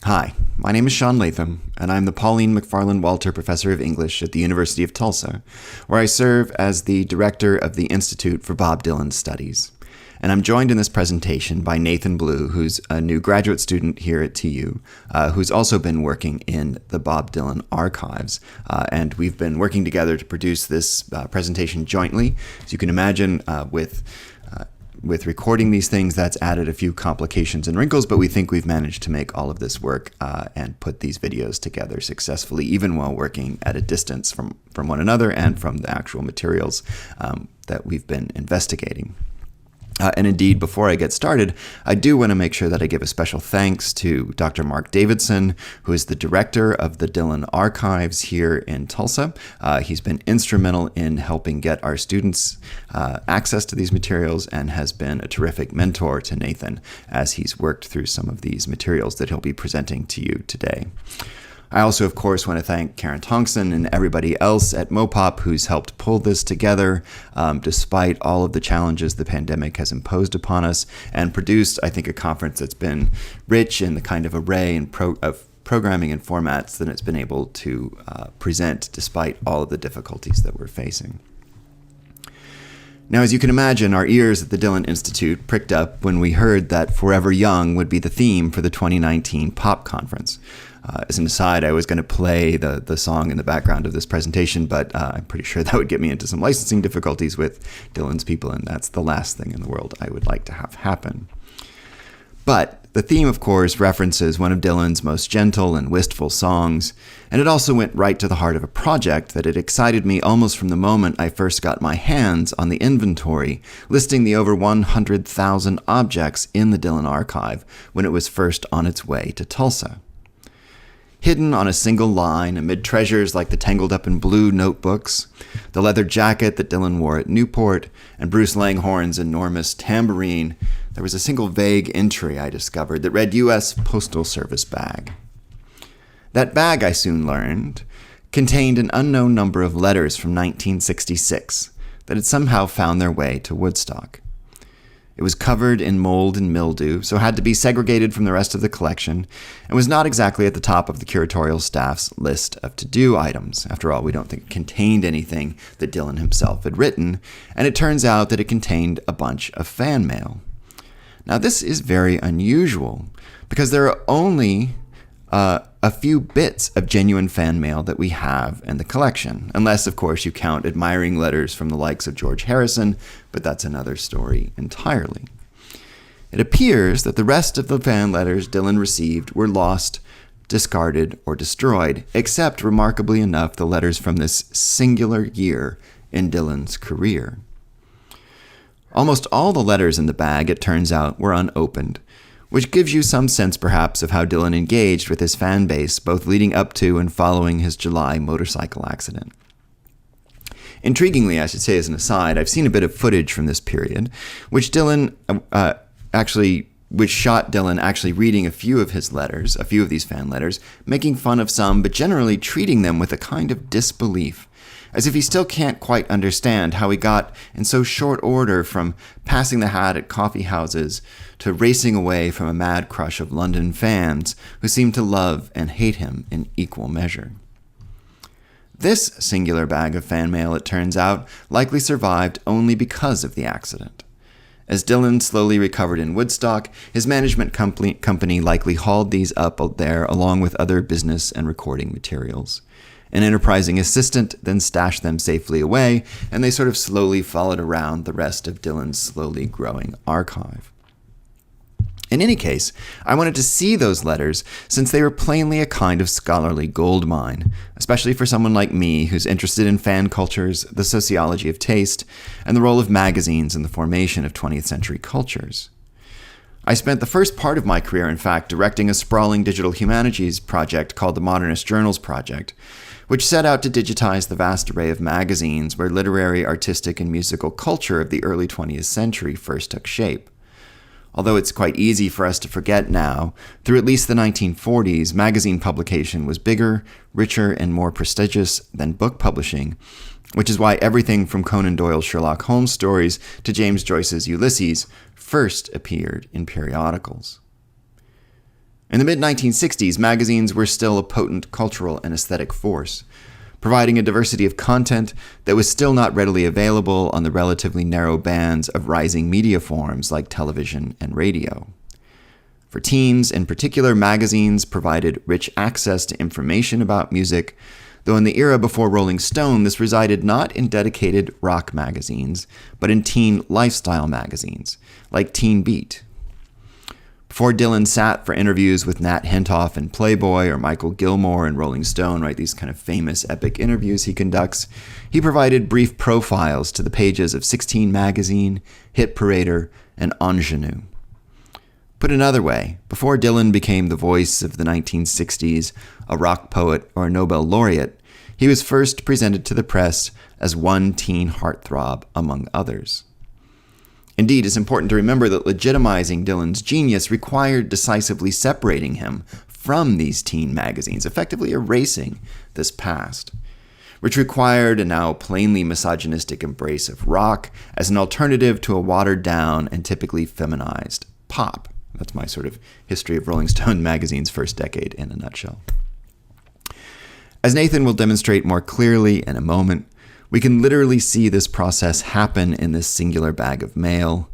Hi, my name is Sean Latham, and I'm the Pauline McFarland Walter Professor of English at the University of Tulsa, where I serve as the Director of the Institute for Bob Dylan Studies. And I'm joined in this presentation by Nathan Blue, who's a new graduate student here at TU, who's also been working in the Bob Dylan archives. And we've been working together to produce this presentation jointly. As you can imagine, with recording these things, that's added a few complications and wrinkles, but we think we've managed to make all of this work and put these videos together successfully, even while working at a distance from one another and from the actual materials that we've been investigating. And indeed, before I get started, I do want to make sure that I give a special thanks to Dr. Mark Davidson, who is the director of the Dylan Archives here in Tulsa. He's been instrumental in helping get our students access to these materials and has been a terrific mentor to Nathan as he's worked through some of these materials that he'll be presenting to you today. I also, of course, want to thank Karen Tongson and everybody else at Mopop who's helped pull this together despite all of the challenges the pandemic has imposed upon us, and produced, I think, a conference that's been rich in the kind of array of programming and formats that it's been able to present despite all of the difficulties that we're facing. Now, as you can imagine, our ears at the Dylan Institute pricked up when we heard that Forever Young would be the theme for the 2019 Pop Conference. As an aside, I was going to play the song in the background of this presentation, but I'm pretty sure that would get me into some licensing difficulties with Dylan's people, and that's the last thing in the world I would like to have happen. But the theme, of course, references one of Dylan's most gentle and wistful songs, and it also went right to the heart of a project that had excited me almost from the moment I first got my hands on the inventory, listing the over 100,000 objects in the Dylan archive when it was first on its way to Tulsa. Hidden on a single line amid treasures like the tangled up in blue notebooks, the leather jacket that Dylan wore at Newport, and Bruce Langhorne's enormous tambourine, there was a single vague entry I discovered that read U.S. Postal Service bag. That bag, I soon learned, contained an unknown number of letters from 1966 that had somehow found their way to Woodstock. It was covered in mold and mildew, so had to be segregated from the rest of the collection, and was not exactly at the top of the curatorial staff's list of to-do items. After all, we don't think it contained anything that Dylan himself had written, and it turns out that it contained a bunch of fan mail. Now, this is very unusual, because there are only a few bits of genuine fan mail that we have in the collection, unless, of course, you count admiring letters from the likes of George Harrison, but that's another story entirely. It appears that the rest of the fan letters Dylan received were lost, discarded, or destroyed, except, remarkably enough, the letters from this singular year in Dylan's career. Almost all the letters in the bag, it turns out, were unopened, which gives you some sense, perhaps, of how Dylan engaged with his fan base, both leading up to and following his July motorcycle accident. Intriguingly, I should say as an aside, I've seen a bit of footage from this period, which shot Dylan actually reading a few of his letters, a few of these fan letters, making fun of some, but generally treating them with a kind of disbelief, as if he still can't quite understand how he got in so short order from passing the hat at coffee houses to racing away from a mad crush of London fans who seemed to love and hate him in equal measure. This singular bag of fan mail, it turns out, likely survived only because of the accident. As Dylan slowly recovered in Woodstock, his management company likely hauled these up there along with other business and recording materials. An enterprising assistant then stashed them safely away, and they sort of slowly followed around the rest of Dylan's slowly growing archive. In any case, I wanted to see those letters since they were plainly a kind of scholarly goldmine, especially for someone like me who's interested in fan cultures, the sociology of taste, and the role of magazines in the formation of 20th century cultures. I spent the first part of my career, in fact, directing a sprawling digital humanities project called the Modernist Journals project, which set out to digitize the vast array of magazines where literary, artistic, and musical culture of the early 20th century first took shape. Although it's quite easy for us to forget now, through at least the 1940s, magazine publication was bigger, richer, and more prestigious than book publishing, which is why everything from Conan Doyle's Sherlock Holmes stories to James Joyce's Ulysses first appeared in periodicals. In the mid-1960s, magazines were still a potent cultural and aesthetic force, providing a diversity of content that was still not readily available on the relatively narrow bands of rising media forms like television and radio. For teens, in particular, magazines provided rich access to information about music, though in the era before Rolling Stone, this resided not in dedicated rock magazines, but in teen lifestyle magazines, like Teen Beat. Before Dylan sat for interviews with Nat Hentoff in Playboy or Michael Gilmore in Rolling Stone, right, these kind of famous epic interviews he conducts, he provided brief profiles to the pages of 16 Magazine, Hit Parader, and Ingenue. Put another way, before Dylan became the voice of the 1960s, a rock poet or a Nobel laureate, he was first presented to the press as one teen heartthrob among others. Indeed, it's important to remember that legitimizing Dylan's genius required decisively separating him from these teen magazines, effectively erasing this past, which required a now plainly misogynistic embrace of rock as an alternative to a watered-down and typically feminized pop. That's my sort of history of Rolling Stone magazine's first decade in a nutshell. As Nathan will demonstrate more clearly in a moment, we can literally see this process happen in this singular bag of mail.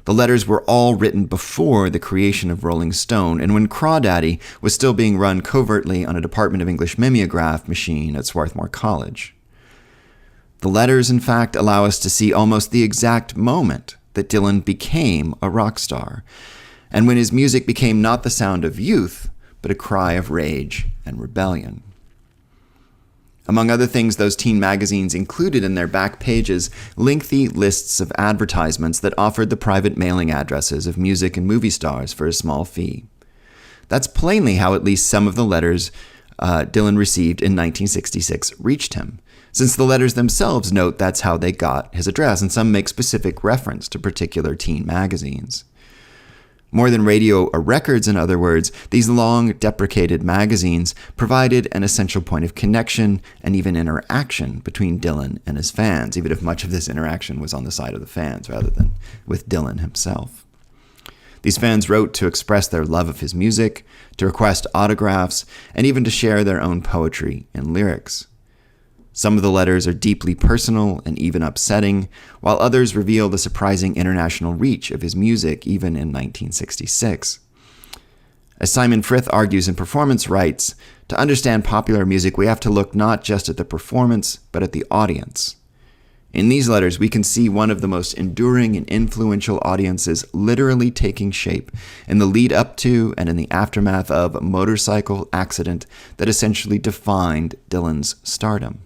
The letters were all written before the creation of Rolling Stone, and when Crawdaddy was still being run covertly on a Department of English mimeograph machine at Swarthmore College. The letters, in fact, allow us to see almost the exact moment that Dylan became a rock star, and when his music became not the sound of youth, but a cry of rage and rebellion. Among other things, those teen magazines included in their back pages lengthy lists of advertisements that offered the private mailing addresses of music and movie stars for a small fee. That's plainly how at least some of the letters Dylan received in 1966 reached him, since the letters themselves note that's how they got his address, and some make specific reference to particular teen magazines. More than radio or records, in other words, these long-deprecated magazines provided an essential point of connection and even interaction between Dylan and his fans, even if much of this interaction was on the side of the fans rather than with Dylan himself. These fans wrote to express their love of his music, to request autographs, and even to share their own poetry and lyrics. Some of the letters are deeply personal and even upsetting, while others reveal the surprising international reach of his music even in 1966. As Simon Frith argues in Performance Rights, to understand popular music we have to look not just at the performance, but at the audience. In these letters, we can see one of the most enduring and influential audiences literally taking shape in the lead up to and in the aftermath of a motorcycle accident that essentially defined Dylan's stardom.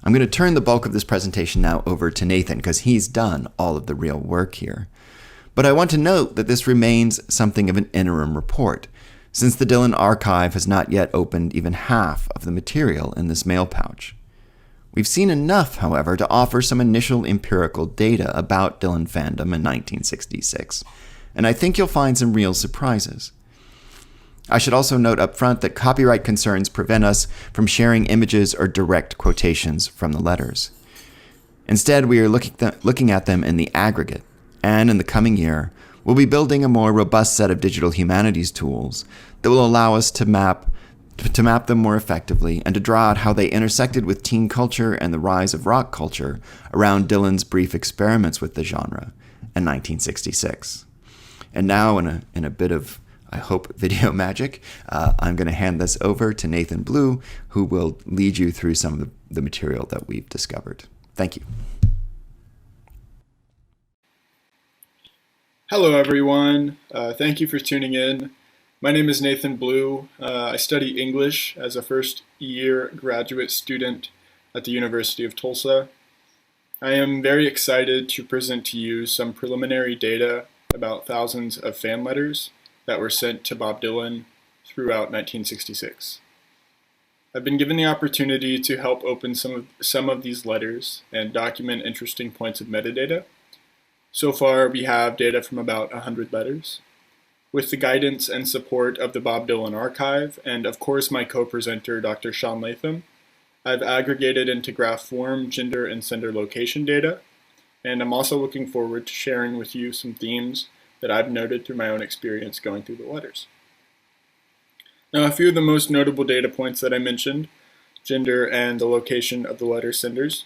I'm going to turn the bulk of this presentation now over to Nathan because he's done all of the real work here. But I want to note that this remains something of an interim report, since the Dylan archive has not yet opened even half of the material in this mail pouch. We've seen enough, however, to offer some initial empirical data about Dylan fandom in 1966, and I think you'll find some real surprises. I should also note up front that copyright concerns prevent us from sharing images or direct quotations from the letters. Instead, we are looking at them in the aggregate, and in the coming year, we'll be building a more robust set of digital humanities tools that will allow us to map them more effectively and to draw out how they intersected with teen culture and the rise of rock culture around Dylan's brief experiments with the genre in 1966. And now, in a bit of, I hope, video magic, I'm going to hand this over to Nathan Blue, who will lead you through some of the material that we've discovered. Thank you. Hello, everyone. Thank you for tuning in. My name is Nathan Blue. I study English as a first-year graduate student at the University of Tulsa. I am very excited to present to you some preliminary data about thousands of fan letters that were sent to Bob Dylan throughout 1966. I've been given the opportunity to help open some of these letters and document interesting points of metadata. So far, we have data from about 100 letters. With the guidance and support of the Bob Dylan Archive, and of course my co-presenter, Dr. Sean Latham, I've aggregated into graph form gender and sender location data, and I'm also looking forward to sharing with you some themes that I've noted through my own experience going through the letters. Now, a few of the most notable data points that I mentioned, gender and the location of the letter senders,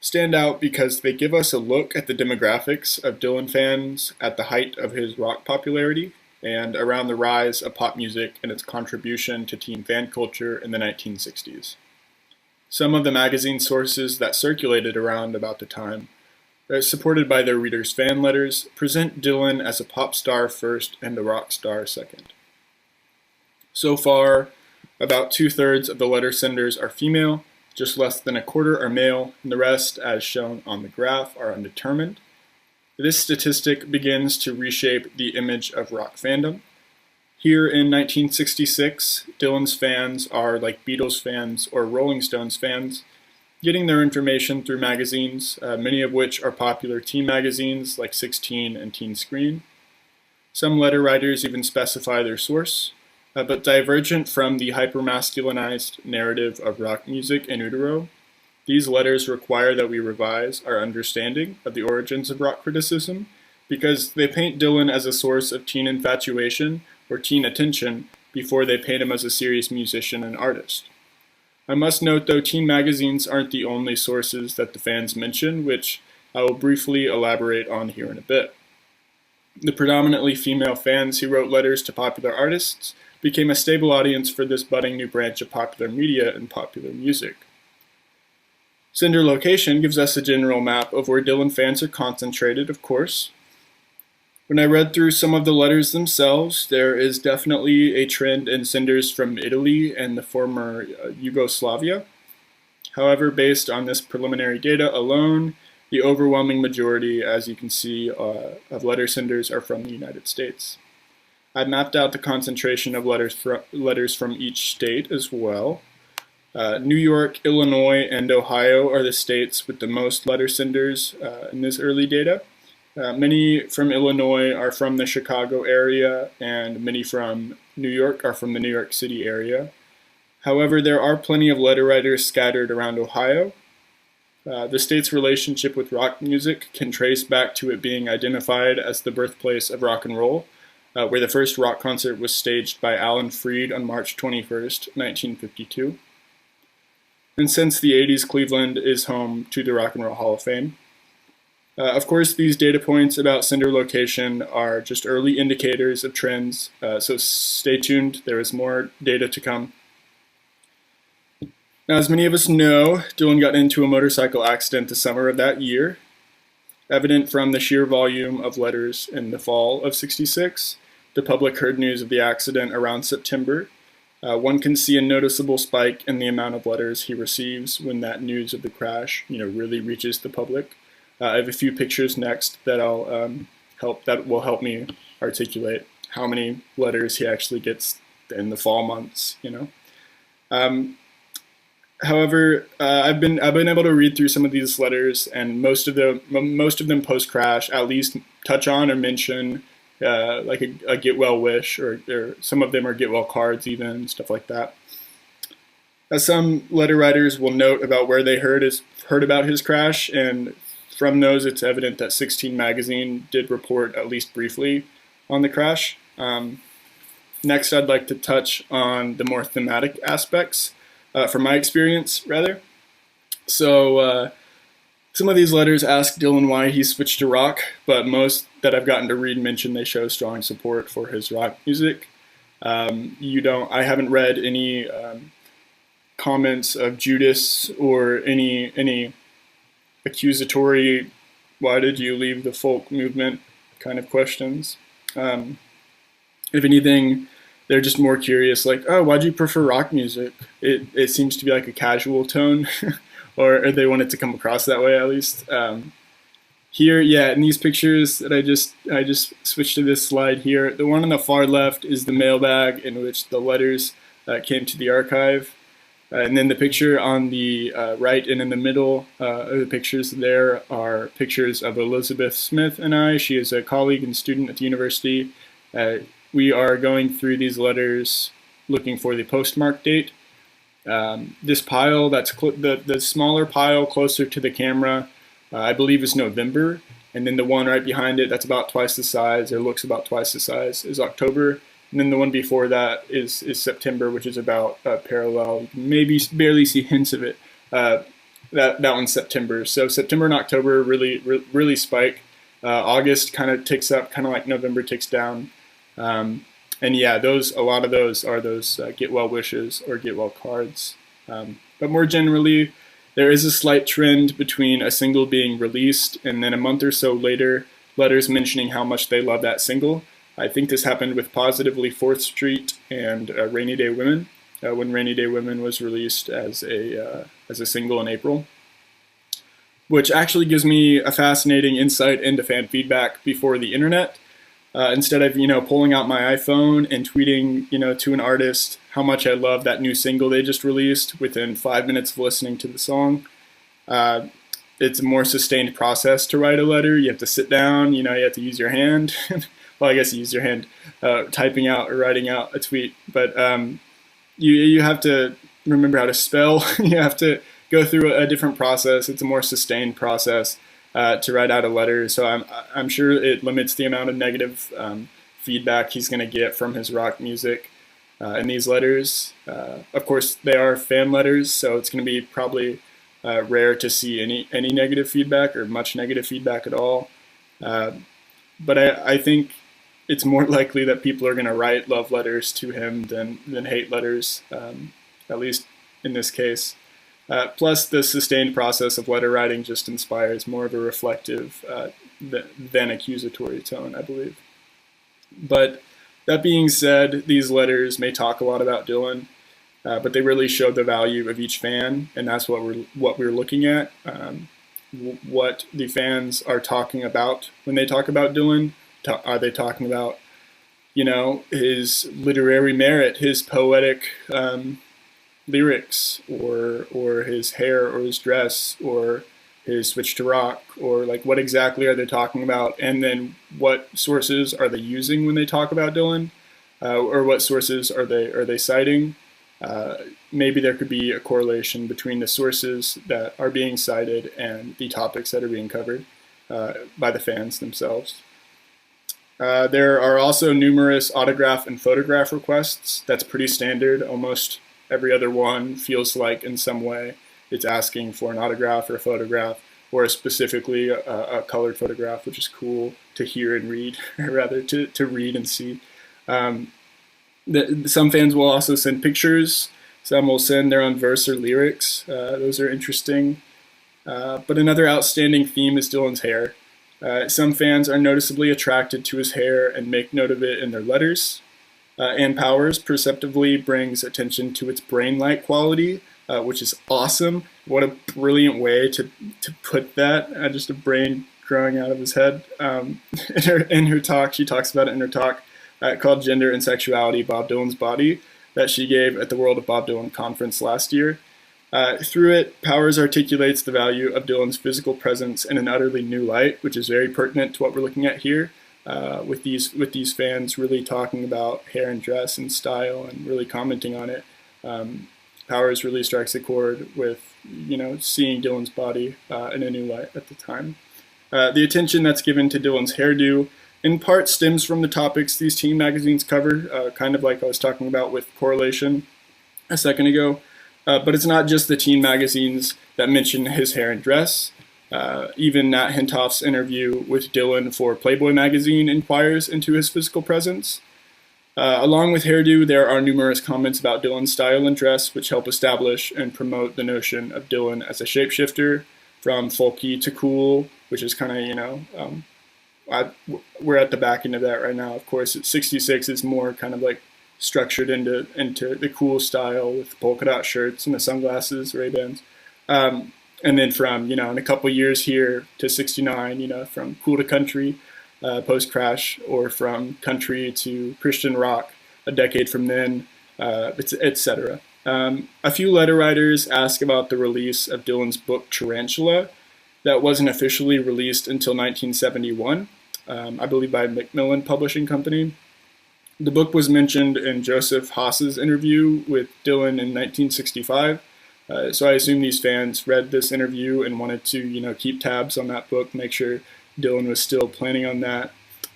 stand out because they give us a look at the demographics of Dylan fans at the height of his rock popularity and around the rise of pop music and its contribution to teen fan culture in the 1960s. Some of the magazine sources that circulated around about the time, supported by their readers' fan letters, present Dylan as a pop star first and a rock star second. So far, about 2/3 of the letter senders are female, just less than a quarter are male, and the rest, as shown on the graph, are undetermined. This statistic begins to reshape the image of rock fandom. Here in 1966, Dylan's fans are like Beatles fans or Rolling Stones fans, getting their information through magazines, many of which are popular teen magazines like 16 and Teen Screen. Some letter writers even specify their source. But divergent from the hypermasculinized narrative of rock music in utero, these letters require that we revise our understanding of the origins of rock criticism because they paint Dylan as a source of teen infatuation or teen attention before they paint him as a serious musician and artist. I must note, though, teen magazines aren't the only sources that the fans mention, which I will briefly elaborate on here in a bit. The predominantly female fans who wrote letters to popular artists became a stable audience for this budding new branch of popular media and popular music. Sender location gives us a general map of where Dylan fans are concentrated, of course. When I read through some of the letters themselves, there is definitely a trend in senders from Italy and the former Yugoslavia. However, based on this preliminary data alone, the overwhelming majority, as you can see, of letter senders are from the United States. I mapped out the concentration of letters from each state as well. New York, Illinois, and Ohio are the states with the most letter senders in this early data. Many from Illinois are from the Chicago area, and many from New York are from the New York City area. However, there are plenty of letter writers scattered around Ohio. The state's relationship with rock music can trace back to it being identified as the birthplace of rock and roll, where the first rock concert was staged by Alan Freed on March 21st, 1952. And since the 80s, Cleveland is home to the Rock and Roll Hall of Fame. Of course, these data points about sender location are just early indicators of trends, so stay tuned, there is more data to come. Now, as many of us know, Dylan got into a motorcycle accident the summer of that year. Evident from the sheer volume of letters in the fall of '66, the public heard news of the accident around September. One can see a noticeable spike in the amount of letters he receives when that news of the crash, really reaches the public. I have a few pictures next that will help me articulate how many letters he actually gets in the fall months. However, I've been able to read through some of these letters, and most of them post crash at least touch on or mention like a get well wish, or some of them are get well cards, even stuff like that. As some letter writers will note about where they heard about his crash, and from those it's evident that 16 magazine did report at least briefly on the crash. Next, I'd like to touch on the more thematic aspects. From my experience, rather. So some of these letters ask Dylan why he switched to rock, but most that I've gotten to read mention they show strong support for his rock music. I haven't read any comments of Judas or any accusatory, why did you leave the folk movement kind of questions. If anything, they're just more curious, like, oh, why'd you prefer rock music? It seems to be like a casual tone, or they want it to come across that way at least. Here, in these pictures that I just switched to this slide here, the one on the far left is the mailbag in which the letters came to the archive. And then the picture on the right and in the middle of the pictures there are pictures of Elizabeth Smith and I. She is a colleague and student at the university. We are going through these letters looking for the postmark date. This pile, the smaller pile closer to the camera, I believe is November. And then the one right behind it that's about twice the size, or looks about twice the size, is October. And then the one before that is September, which is about parallel. You can maybe barely see hints of it. That one's September. So September and October really spike. August kind of ticks up, kind of like November ticks down. And yeah, a lot of those are those get well wishes or get well cards. But more generally, there is a slight trend between a single being released and then a month or so later, letters mentioning how much they love that single. I think this happened with Positively 4th Street and Rainy Day Women, when Rainy Day Women was released as a single in April, which actually gives me a fascinating insight into fan feedback before the internet. Instead of pulling out my iPhone and tweeting to an artist how much I love that new single they just released within 5 minutes of listening to the song, it's a more sustained process to write a letter. You have to sit down, you have to use your hand. Well, I guess you use your hand typing out or writing out a tweet, but you have to remember how to spell. You have to go through a different process. It's a more sustained process to write out a letter. So I'm sure it limits the amount of negative feedback he's going to get from his rock music in these letters. Of course, they are fan letters, so it's going to be probably rare to see any negative feedback or much negative feedback at all. But I think it's more likely that people are going to write love letters to him than hate letters, at least in this case. Plus, the sustained process of letter writing just inspires more of a reflective than accusatory tone, I believe. But that being said, these letters may talk a lot about Dylan, but they really show the value of each fan, and that's what we're looking at. What the fans are talking about when they talk about Dylan. Are they talking about, his literary merit, his poetic lyrics, or his hair, or his dress, or his switch to rock, or like what exactly are they talking about? And then what sources are they using when they talk about Dylan, or what sources are they citing? Maybe there could be a correlation between the sources that are being cited and the topics that are being covered by the fans themselves. There are also numerous autograph and photograph requests. That's pretty standard. Almost every other one feels like in some way it's asking for an autograph or a photograph, or specifically a colored photograph, which is cool to hear and read, or rather to read and see. Some fans will also send pictures. Some will send their own verse or lyrics. Those are interesting. But another outstanding theme is Dylan's hair. Some fans are noticeably attracted to his hair and make note of it in their letters. Ann Powers perceptively brings attention to its brain-like quality, which is awesome. What a brilliant way to put that, just a brain growing out of his head. In her talk, she talks about it in her talk called Gender and Sexuality, Bob Dylan's Body, that she gave at the World of Bob Dylan conference last year. Through it, Powers articulates the value of Dylan's physical presence in an utterly new light, which is very pertinent to what we're looking at here, with these fans really talking about hair and dress and style and really commenting on it. Powers really strikes a chord with seeing Dylan's body in a new light at the time. The attention that's given to Dylan's hairdo in part stems from the topics these teen magazines cover, kind of like I was talking about with correlation a second ago. But it's not just the teen magazines that mention his hair and dress. Even Nat Hentoff's interview with Dylan for Playboy magazine inquires into his physical presence. Along with hairdo, there are numerous comments about Dylan's style and dress, which help establish and promote the notion of Dylan as a shapeshifter, from folky to cool, which is kind of, we're at the back end of that right now. Of course, 66 is more kind of like structured into the cool style with polka dot shirts and the sunglasses, Ray-Bans. And then from, in a couple years here to 69, from cool to country, post-crash, or from country to Christian rock a decade from then, etc. A few letter writers ask about the release of Dylan's book Tarantula that wasn't officially released until 1971, I believe by Macmillan Publishing Company. The book was mentioned in Joseph Haas's interview with Dylan in 1965, so I assume these fans read this interview and wanted to, keep tabs on that book, make sure Dylan was still planning on that.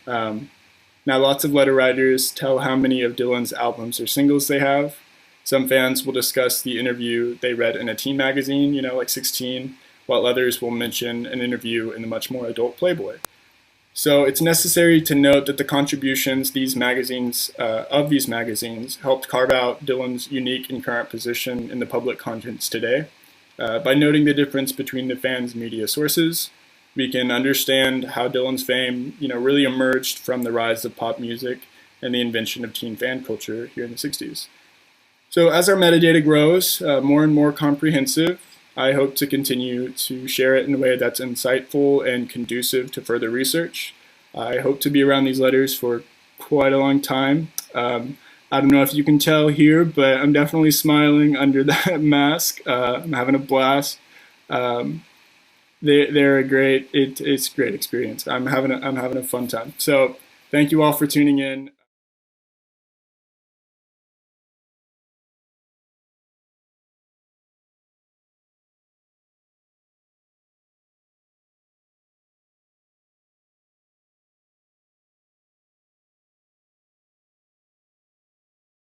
Now, lots of letter writers tell how many of Dylan's albums or singles they have. Some fans will discuss the interview they read in a teen magazine, like 16, while others will mention an interview in the much more adult Playboy. So it's necessary to note that the contributions these magazines helped carve out Dylan's unique and current position in the public conscience today. By noting the difference between the fans' media sources, we can understand how Dylan's fame, really emerged from the rise of pop music and the invention of teen fan culture here in the 60s. So as our metadata grows more and more comprehensive, I hope to continue to share it in a way that's insightful and conducive to further research. I hope to be around these letters for quite a long time. I don't know if you can tell here, but I'm definitely smiling under that mask. I'm having a blast. They're a great. It's a great experience. I'm having a fun time. So thank you all for tuning in.